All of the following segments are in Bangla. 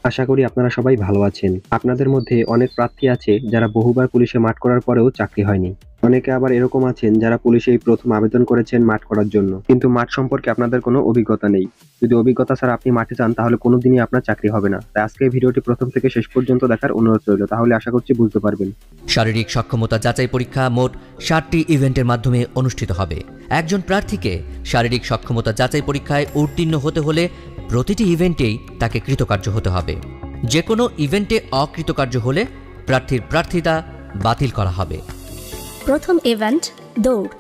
আশা করি আপনারা সবাই ভালো আছেন। আপনাদের মধ্যে অনেক প্রার্থী আছে যারা বহুবার পুলিশে মাঠ করার পরেও চাকরি হয়নি। অনেকে আবার এরকম আছেন যারা পুলিশে এই প্রথম আবেদন করেছেন মাঠ করার জন্য, কিন্তু মাঠ সম্পর্কে আপনাদের কোনো অভিজ্ঞতা নেই। যদি অভিজ্ঞতা ছাড়া আপনি মাঠে যান তাহলে কোনোদিনই আপনার চাকরি হবে না। তাই আজকে এই ভিডিওটি প্রথম থেকে শেষ পর্যন্ত দেখার অনুরোধ রইল, তাহলে আশা করছি বুঝতে পারবেন। শারীরিক সক্ষমতা যাচাই পরীক্ষা মোট 7টি ইভেন্টের মাধ্যমে অনুষ্ঠিত হবে। একজন প্রার্থীকে শারীরিক সক্ষমতা যাচাই পরীক্ষায় উত্তীর্ণ হতে হলে প্রতিটি ইভেন্টেই তাকে কৃতকার্য হতে হবে। যে কোনো ইভেন্টে অকৃতকার্য হলে প্রার্থীর প্রার্থিতা বাতিল করা হবে। প্রথম ইভেন্ট দৌড়।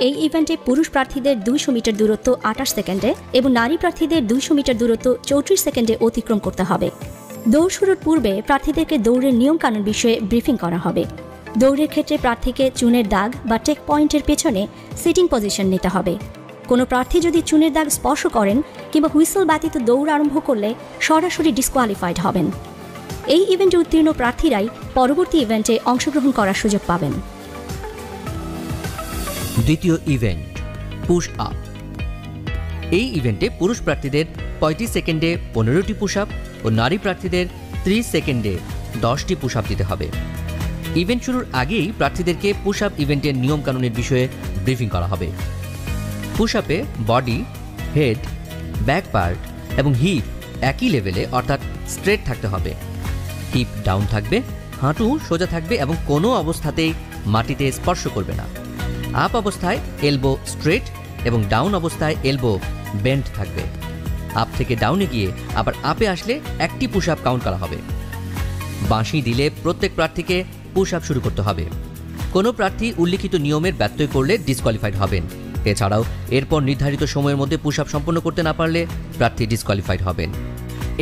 এই ইভেন্টে পুরুষ প্রার্থীদের 200 মিটার দূরত্ব 28 সেকেন্ডে এবং নারী প্রার্থীদের 200 মিটার দূরত্ব 34 সেকেন্ডে অতিক্রম করতে হবে। দৌড় শুরুর পূর্বে প্রার্থীদেরকে দৌড়ের নিয়মকানুন বিষয়ে ব্রিফিং করা হবে। দৌড়ের ক্ষেত্রে প্রার্থীকে চুনের দাগ বা টেক পয়েন্টের পেছনে সিটিং পজিশন নিতে হবে। কোনো প্রার্থী যদি চুনের দাগ স্পর্শ করেন কিংবা হুইসল ব্যতীত দৌড় আরম্ভ করলে সরাসরি ডিসকোয়ালিফাইড হবেন। এই ইভেন্টে উত্তীর্ণ প্রার্থীরাই পরবর্তী ইভেন্টে অংশগ্রহণ করার সুযোগ পাবেন। দ্বিতীয় ইভেন্ট পুশ আপ। এই ইভেন্টে পুরুষ প্রার্থীদের 35 সেকেন্ডে 15টি পুশ আপ ও নারী প্রার্থীদের 30 সেকেন্ডে 10টি পুশ আপ দিতে হবে। ইভেন্ট শুরুর আগেই প্রার্থীদেরকে পুশ আপ ইভেন্টের নিয়মকানুনের বিষয়ে ব্রিফিং করা হবে। পুশ আপে বডি, হেড, ব্যাক পার্ট এবং হিপ একই লেভেলে অর্থাৎ স্ট্রেট থাকতে হবে। হিপ ডাউন থাকবে, হাঁটু সোজা থাকবে এবং কোনো অবস্থাতেই মাটিতে স্পর্শ করবে না। আপ অবস্থায় এলবো স্ট্রেট এবং ডাউন অবস্থায় এলবো বেন্ড থাকবে। আপ থেকে ডাউনে গিয়ে আবার আপে আসলে একটি পুশ আপ কাউন্ট করা হবে। বাঁশি দিলে প্রত্যেক প্রার্থীকে পুশ আপ শুরু করতে হবে। কোনো প্রার্থী উল্লিখিত নিয়মের ব্যত্যয় করলে ডিসকোয়ালিফাইড হবেন। এছাড়াও এরপর নির্ধারিত সময়ের মধ্যে পুশ আপ সম্পন্ন করতে না পারলে প্রার্থী ডিসকোয়ালিফাইড হবেন।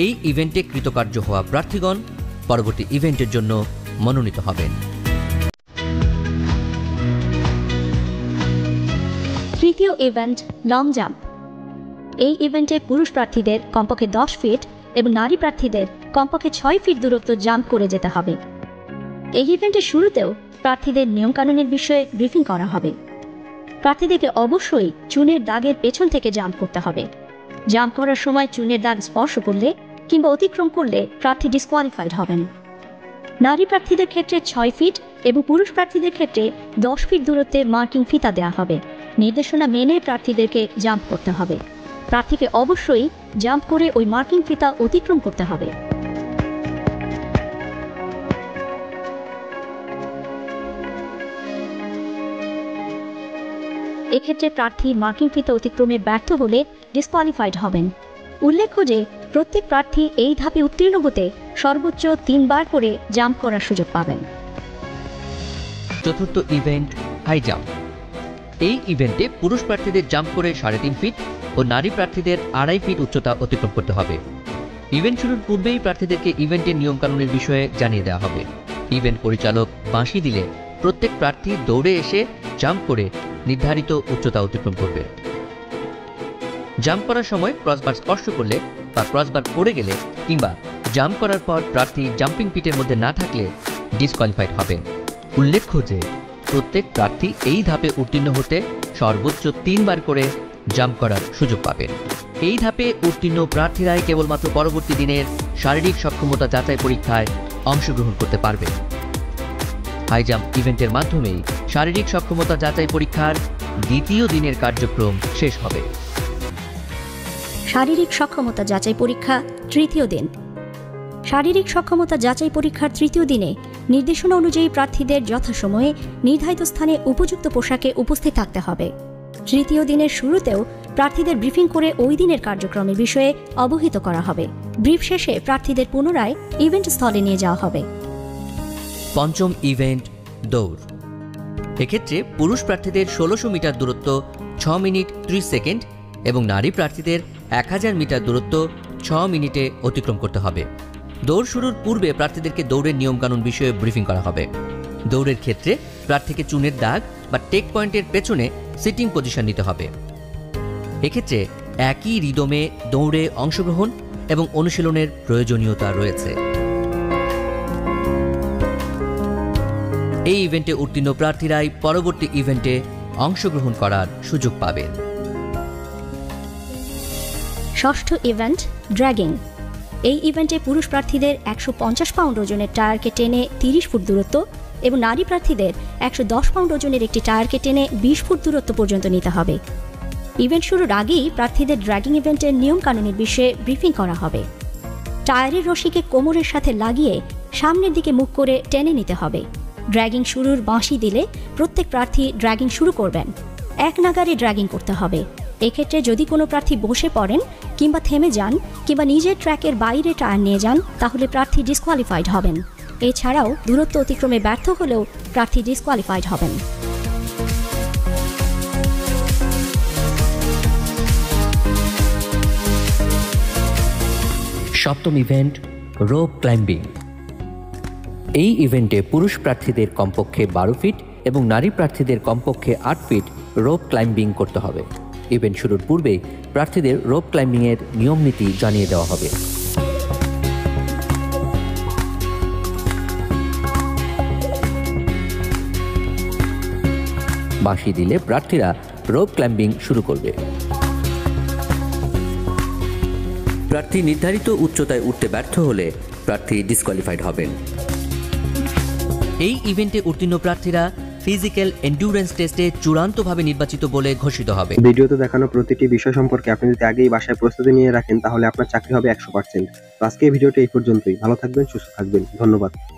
এই ইভেন্টে কৃতকার্য হওয়া প্রার্থীগণ পরবর্তী ইভেন্টের জন্য মনোনীত হবেন। তৃতীয় ইভেন্ট লং জাম্প। এই ইভেন্টে পুরুষ প্রার্থীদের কমপক্ষে 10 ফিট এবং নারী প্রার্থীদের কমপক্ষে 6 ফিট দূরত্ব জাম্প করে যেতে হবে। এই ইভেন্টের শুরুতেও প্রার্থীদের নিয়মকানুনের বিষয়ে ব্রিফিং করা হবে। প্রার্থীদেরকে অবশ্যই চুনের দাগের পেছন থেকে জাম্প করতে হবে। জাম্প করার সময় চুনের দাগ স্পর্শ করলে কিংবা অতিক্রম করলে প্রার্থী ডিসকোয়ালিফাইড হবেন। নারী প্রার্থীদের ক্ষেত্রে 6 ফিট এবং পুরুষ প্রার্থীদের ক্ষেত্রে 10 ফিট দূরত্বে মার্কিং ফিতা দেওয়া হবে। নির্দেশনা মেনে প্রার্থীদেরকে জাম্প করতে হবে। প্রার্থীকে অবশ্যই জাম্প করে ওই মার্কিং ফিতা অতিক্রম করতে হবে। এক্ষেত্রে প্রার্থী মার্কিং ফিতা অতিক্রমে ব্যর্থ হলে ডিসকোয়ালিফাইড হবেন। উল্লেখ্য যে প্রত্যেক প্রার্থী এই ধাপে উত্তীর্ণ হতে সর্বোচ্চ 3 বার করে জাম্প করার সুযোগ পাবেন। চতুর্থ ইভেন্ট হাই জাম্প। এই ইভেন্টে পুরুষ প্রার্থীদের জাম্প করে 3.5 ফিট ও নারী প্রার্থীদের 2.5 ফিট উচ্চতা অতিক্রম করতে হবে। ইভেন্ট শুরুর পূর্বেই প্রার্থীদেরকে ইভেন্টের নিয়মকানুনের বিষয়ে জানিয়ে দেওয়া হবে। ইভেন্ট পরিচালক বাঁশি দিলে প্রত্যেক প্রার্থী দৌড়ে এসে জাম্প করে নির্ধারিত উচ্চতা অতিক্রম করবে। জাম্প করার সময় ক্রসবার স্পর্শ করলে বা ক্রসবার পড়ে গেলে কিংবা জাম্প করার পর প্রার্থী জাম্পিং পিটের মধ্যে না থাকলে ডিসকোয়ালিফাইড হবেন। উল্লেখ্য যে প্রত্যেক প্রার্থী এই ধাপে উত্তীর্ণ হতে সর্বোচ্চ 3 বার করে জাম্প করার সুযোগ পাবেন। এই ধাপে উত্তীর্ণ প্রার্থীরাই কেবলমাত্র পরবর্তী দিনের শারীরিক সক্ষমতা যাচাই পরীক্ষায় অংশগ্রহণ করতে পারবেন। হাই জাম্প ইভেন্টের মাধ্যমেই শারীরিক সক্ষমতা যাচাই পরীক্ষার দ্বিতীয় দিনের কার্যক্রম শেষ হবে। শারীরিক সক্ষমতা যাচাই পরীক্ষা তৃতীয় দিন। শারীরিক সক্ষমতা যাচাই পরীক্ষার তৃতীয় দিনে নির্দেশনা অনুযায়ী প্রার্থীদের যথাসময়ে নির্ধারিত স্থানে উপযুক্ত পোশাকে উপস্থিত থাকতে হবে। তৃতীয় দিনের শুরুতেও প্রার্থীদের ব্রিফিং করে ওই দিনের কার্যক্রমের বিষয়ে অবহিত করা হবে। ব্রিফ শেষে প্রার্থীদের পুনরায় ইভেন্ট স্থলে নিয়ে যাওয়া হবে। পঞ্চম ইভেন্ট দৌড়। এক্ষেত্রে পুরুষ প্রার্থীদের 1600 মিটার দূরত্ব 6 মিনিট 30 সেকেন্ড এবং নারী প্রার্থীদের 1000 মিটার দূরত্ব 6 মিনিটে অতিক্রম করতে হবে। দৌড় শুরুর পূর্বে প্রার্থীদেরকে দৌড়ের নিয়মকানুন বিষয়ে ব্রিফিং করা হবে। দৌড়ের ক্ষেত্রে প্রার্থীকে চুনের দাগ বা টেক পয়েন্টের পেছনে সিটিং পজিশন নিতে হবে। এক্ষেত্রে একই রিদমে দৌড়ে অংশগ্রহণ এবং অনুশীলনের প্রয়োজনীয়তা রয়েছে। এই ইভেন্টে উত্তীর্ণ প্রার্থীরাই পরবর্তী ইভেন্টে অংশগ্রহণ করার সুযোগ পাবেন। ষষ্ঠ ইভেন্ট ড্র্যাগিং। এই ইভেন্টে পুরুষ প্রার্থীদের 150 পাউন্ড ওজনের টায়ারকে টেনে 30 ফুট দূরত্ব এবং নারী প্রার্থীদের 110 পাউন্ড ওজনের একটি টায়ারকে টেনে 20 ফুট দূরত্ব পর্যন্ত নিতে হবে। ইভেন্ট শুরুর আগেই প্রার্থীদের ড্র্যাগিং ইভেন্টের নিয়মকানুনের বিষয়ে ব্রিফিং করা হবে। টায়ারের রশিকে কোমরের সাথে লাগিয়ে সামনের দিকে মুখ করে টেনে নিতে হবে। ড্র্যাগিং শুরুর বাঁশি দিলে প্রত্যেক প্রার্থী ড্র্যাগিং শুরু করবেন। এক নাগারে ড্র্যাগিং করতে হবে। এক্ষেত্রে যদি কোনো প্রার্থী বসে পড়েন কিংবা থেমে যান কিংবা নিজের ট্র্যাকের বাইরে টায়ার নিয়ে যান তাহলে প্রার্থী ডিসকোয়ালিফাইড হবেন। এছাড়াও দূরত্ব অতিক্রমে ব্যর্থ হলেও প্রার্থী ডিসকোয়ালিফাইড হবেন। সপ্তম ইভেন্ট রোপ ক্লাইম্বিং। এই ইভেন্টে পুরুষ প্রার্থীদের কমপক্ষে 12 ফিট এবং নারী প্রার্থীদের কমপক্ষে 8 ফিট রোপ ক্লাইম্বিং করতে হবে। ইভেন্ট শুরুর পূর্বে প্রার্থীদের রোপ ক্লাইম্বিংয়ের নিয়ম নীতি জানিয়ে দেওয়া হবে। বাঁশি দিলে প্রার্থীরা রোপ ক্লাইম্বিং শুরু করবে। প্রার্থী নির্ধারিত উচ্চতায় উঠতে ব্যর্থ হলে প্রার্থী ডিসকোয়ালিফাইড হবেন। এই ইভেন্টে উত্তীর্ণ প্রার্থীরা ফিজিক্যাল এন্ডুরেন্স টেস্টে চূড়ান্তভাবে নির্বাচিত বলে ঘোষিত হবে। ভিডিওতে দেখানো প্রতিটি বিষয় সম্পর্কে আপনি যদি আগেই বাসায় প্রস্তুতি নিয়ে রাখেন তাহলে আপনার চাকরি হবে 100%। আজকে এই ভিডিওটি এই পর্যন্তই। ভালো থাকবেন, সুস্থ থাকবেন। ধন্যবাদ।